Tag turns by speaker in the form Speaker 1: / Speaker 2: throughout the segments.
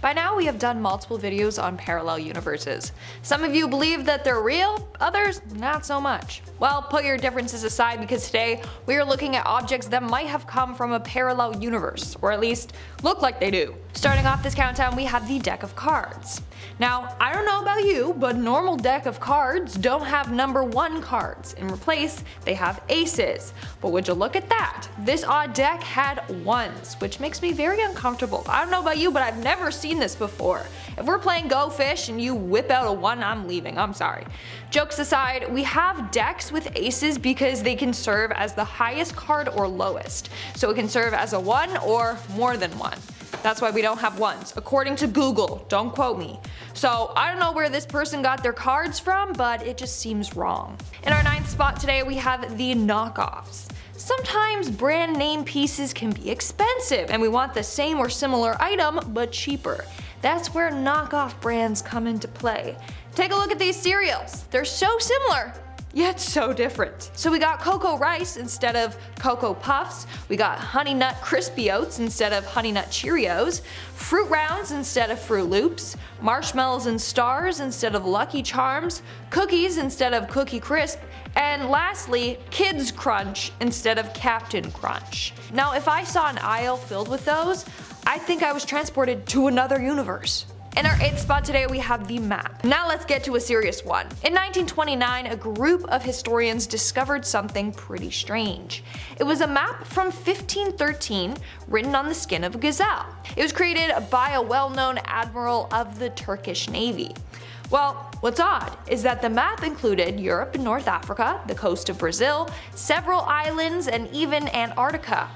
Speaker 1: By now we have done multiple videos on parallel universes. Some of you believe that they're real, others not so much. Well, put your differences aside because today we are looking at objects that might have come from a parallel universe, or at least look like they do. Starting off this countdown, we have the deck of cards. Now, I don't know about you, but normal deck of cards don't have number 1 cards. In replace, they have aces. But would you look at that? This odd deck had 1s, which makes me very uncomfortable. I don't know about you, but I've never seen this before. If we're playing Go Fish and you whip out a 1, I'm leaving, I'm sorry. Jokes aside, we have decks with aces because they can serve as the highest card or lowest. So it can serve as a 1 or more than 1. That's why we don't have 1s, according to Google, don't quote me. So I don't know where this person got their cards from, but it just seems wrong. In our 9th spot today we have the knockoffs. Sometimes brand name pieces can be expensive and we want the same or similar item but cheaper. That's where knockoff brands come into play. Take a look at these cereals. They're so similar, yet so different. So we got Cocoa Rice instead of Cocoa Puffs, we got Honey Nut Crispy Oats instead of Honey Nut Cheerios, Fruit Rounds instead of Fruit Loops, Marshmallows and Stars instead of Lucky Charms, Cookies instead of Cookie Crisp, and lastly, Kids Crunch instead of Captain Crunch. Now if I saw an aisle filled with those, I think I was transported to another universe. In our 8th spot today we have the map. Now let's get to a serious one. In 1929, a group of historians discovered something pretty strange. It was a map from 1513 written on the skin of a gazelle. It was created by a well-known admiral of the Turkish Navy. Well, what's odd is that the map included Europe and North Africa, the coast of Brazil, several islands, and even Antarctica,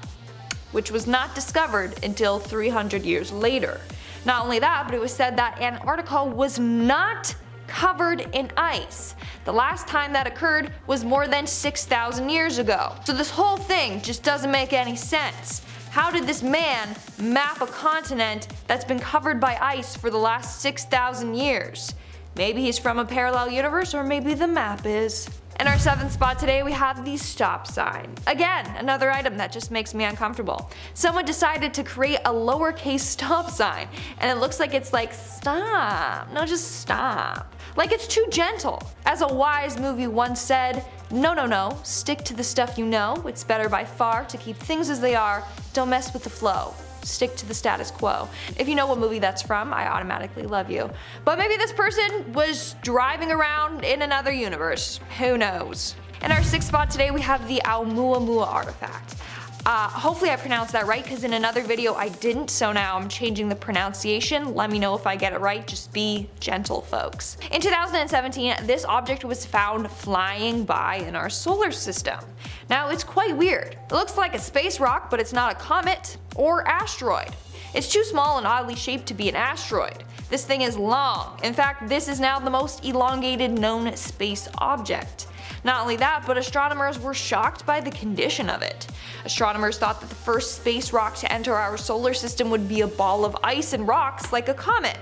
Speaker 1: which was not discovered until 300 years later. Not only that, but it was said that Antarctica was not covered in ice. The last time that occurred was more than 6,000 years ago. So this whole thing just doesn't make any sense. How did this man map a continent that's been covered by ice for the last 6,000 years? Maybe he's from a parallel universe, or maybe the map is. In our 7th spot today we have the stop sign. Again, another item that just makes me uncomfortable. Someone decided to create a lowercase stop sign, and it looks like it's like stop, no just stop. Like it's too gentle. As a wise movie once said, no, stick to the stuff you know, it's better by far to keep things as they are, don't mess with the flow. Stick to the status quo. If you know what movie that's from, I automatically love you. But maybe this person was driving around in another universe. Who knows? In our 6th spot today we have the Oumuamua Artifact. Hopefully I pronounced that right because in another video I didn't, so now I'm changing the pronunciation. Let me know if I get it right, just be gentle folks. In 2017, this object was found flying by in our solar system. Now it's quite weird. It looks like a space rock, but it's not a comet or asteroid. It's too small and oddly shaped to be an asteroid. This thing is long. In fact, this is now the most elongated known space object. Not only that, but astronomers were shocked by the condition of it. Astronomers thought that the first space rock to enter our solar system would be a ball of ice and rocks like a comet.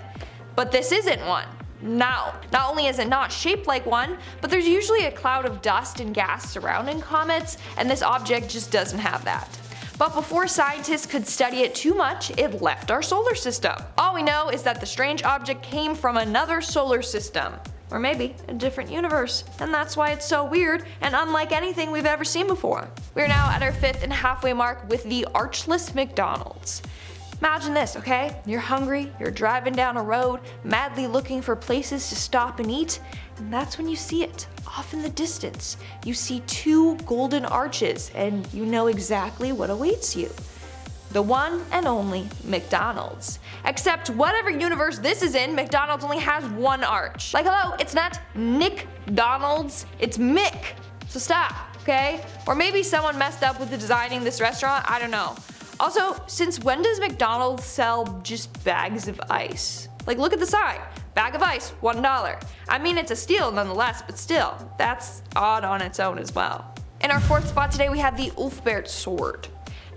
Speaker 1: But this isn't one. Now, not only is it not shaped like one, but there's usually a cloud of dust and gas surrounding comets, and this object just doesn't have that. But before scientists could study it too much, it left our solar system. All we know is that the strange object came from another solar system. Or maybe a different universe, and that's why it's so weird and unlike anything we've ever seen before. We're now at our 5th and halfway mark with the Archless McDonalds. Imagine this, okay? You're hungry, you're driving down a road, madly looking for places to stop and eat, and that's when you see it. Off in the distance, you see 2 golden arches, and you know exactly what awaits you. The one and only McDonald's. Except whatever universe this is in, McDonald's only has 1 arch. Like hello, it's not Nick Donald's, it's Mick. So stop, okay? Or maybe someone messed up with the designing this restaurant, I don't know. Also, since when does McDonald's sell just bags of ice? Like look at the sign, bag of ice, $1. I mean it's a steal nonetheless, but still, that's odd on its own as well. In our 4th spot today we have the Ulfberht Sword.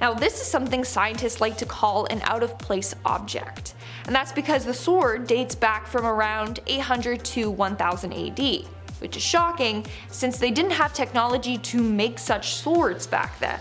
Speaker 1: Now this is something scientists like to call an out-of-place object, and that's because the sword dates back from around 800 to 1000 AD, which is shocking since they didn't have technology to make such swords back then.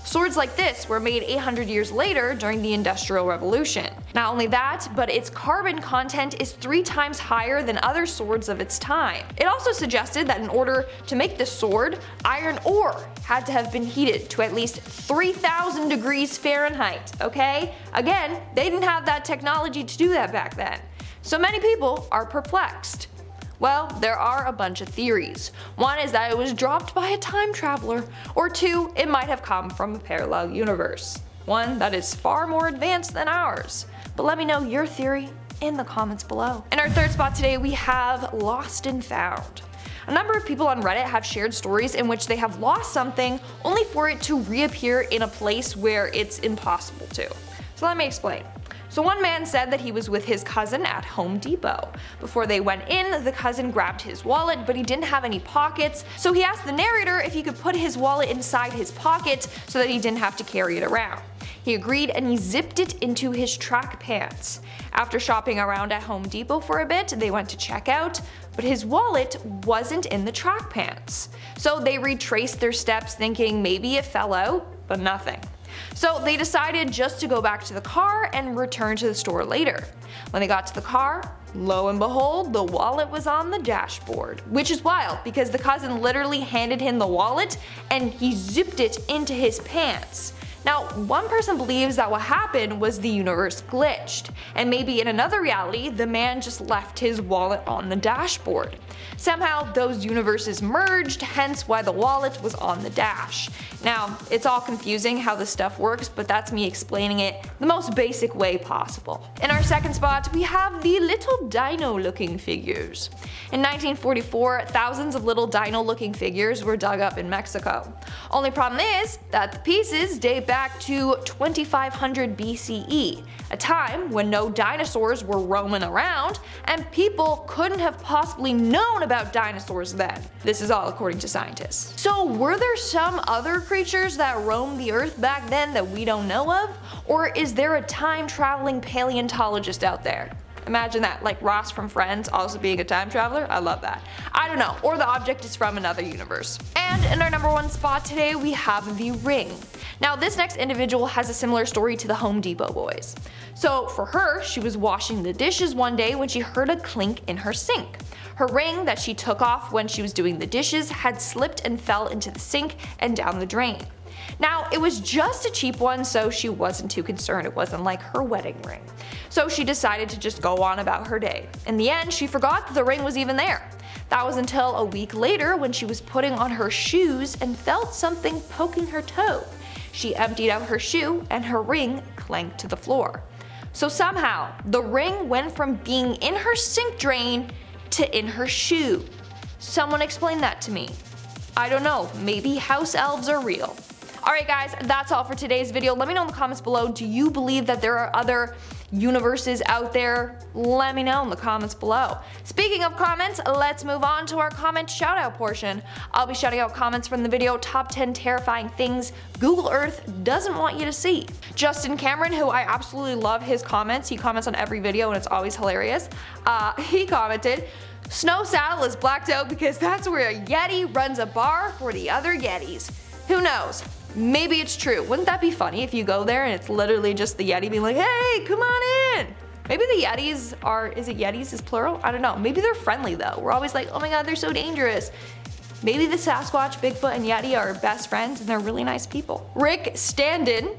Speaker 1: Swords like this were made 800 years later during the Industrial Revolution. Not only that, but its carbon content is 3 times higher than other swords of its time. It also suggested that in order to make this sword, iron ore had to have been heated to at least 3,000 degrees Fahrenheit, okay? Again, they didn't have that technology to do that back then. So many people are perplexed. Well, there are a bunch of theories. One is that it was dropped by a time traveler, or 2, it might have come from a parallel universe. One that is far more advanced than ours. But let me know your theory in the comments below. In our third spot today, we have Lost and Found. A number of people on Reddit have shared stories in which they have lost something only for it to reappear in a place where it's impossible to. So let me explain. So one man said that he was with his cousin at Home Depot. Before they went in, the cousin grabbed his wallet, but he didn't have any pockets, so he asked the narrator if he could put his wallet inside his pocket so that he didn't have to carry it around. He agreed and he zipped it into his track pants. After shopping around at Home Depot for a bit, they went to check out, but his wallet wasn't in the track pants. So they retraced their steps thinking maybe it fell out, but nothing. So they decided just to go back to the car and return to the store later. When they got to the car, lo and behold, the wallet was on the dashboard. Which is wild because the cousin literally handed him the wallet and he zipped it into his pants. Now, one person believes that what happened was the universe glitched, and maybe in another reality, the man just left his wallet on the dashboard. Somehow, those universes merged, hence why the wallet was on the dash. Now, it's all confusing how this stuff works, but that's me explaining it the most basic way possible. In our second spot, we have the little dino looking figures. In 1944, thousands of little dino looking figures were dug up in Mexico. Only problem is that the pieces date back to 2500 BCE, a time when no dinosaurs were roaming around and people couldn't have possibly known about dinosaurs then. This is all according to scientists. So were there some other creatures that roamed the earth back then that we don't know of? Or is there a time traveling paleontologist out there? Imagine that, like Ross from Friends also being a time traveler. I love that. I don't know, or the object is from another universe. And in our number 1 spot today, we have the ring. Now this next individual has a similar story to the Home Depot boys. So for her, she was washing the dishes one day when she heard a clink in her sink. Her ring that she took off when she was doing the dishes had slipped and fell into the sink and down the drain. Now, it was just a cheap one, so she wasn't too concerned. It wasn't like her wedding ring. So she decided to just go on about her day. In the end, she forgot that the ring was even there. That was until a week later when she was putting on her shoes and felt something poking her toe. She emptied out her shoe and her ring clanked to the floor. So somehow, the ring went from being in her sink drain to in her shoe. Someone explain that to me. I don't know, maybe house elves are real. Alright guys, that's all for today's video. Let me know in the comments below, do you believe that there are other universes out there? Let me know in the comments below. Speaking of comments, let's move on to our comment shoutout portion. I'll be shouting out comments from the video Top 10 Terrifying Things Google Earth Doesn't Want You to See. Justin Cameron, who I absolutely love his comments, he comments on every video and it's always hilarious, he commented, "Snow Saddle is blacked out because that's where a Yeti runs a bar for the other Yetis." Who knows? Maybe it's true. Wouldn't that be funny if you go there and it's literally just the Yeti being like, "Hey, come on in." Maybe the Yetis are, is it Yetis is plural? I don't know. Maybe they're friendly though. We're always like, oh my god, they're so dangerous. Maybe the Sasquatch, Bigfoot, and Yeti are best friends and they're really nice people. Rick Standen,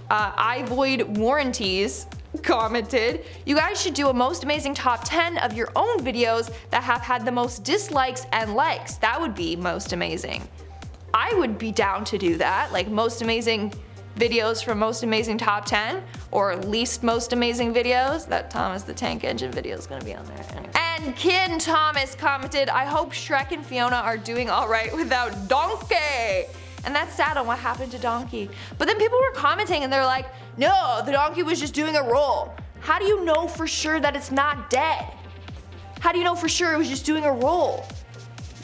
Speaker 1: I void warranties, commented, "You guys should do a most amazing top 10 of your own videos that have had the most dislikes and likes. That would be most amazing." I would be down to do that, like most amazing videos from most amazing top 10 or least most amazing videos. That Thomas the Tank Engine video is gonna be on there anyway. And Ken Thomas commented, "I hope Shrek and Fiona are doing alright without Donkey." And that's sad on what happened to Donkey. But then people were commenting and they're like, "No, the donkey was just doing a roll." How do you know for sure that it's not dead? How do you know for sure it was just doing a roll?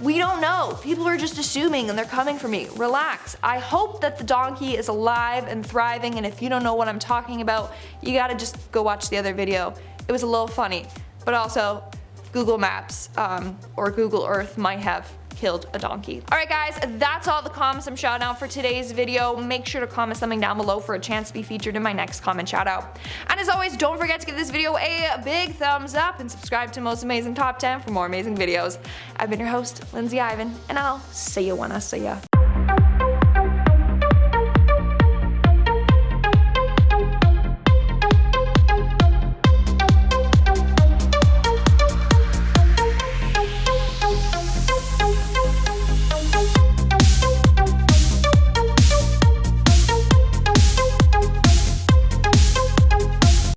Speaker 1: We don't know. People are just assuming and they're coming for me. Relax. I hope that the donkey is alive and thriving, and if you don't know what I'm talking about, you gotta just go watch the other video. It was a little funny, but also Google Maps or Google Earth might have killed a donkey. Alright guys, that's all the comments I'm shouting out for today's video. Make sure to comment something down below for a chance to be featured in my next comment shout out. And as always, don't forget to give this video a big thumbs up and subscribe to Most Amazing Top 10 for more amazing videos. I've been your host, Lindsay Ivan, and I'll see you when I see ya.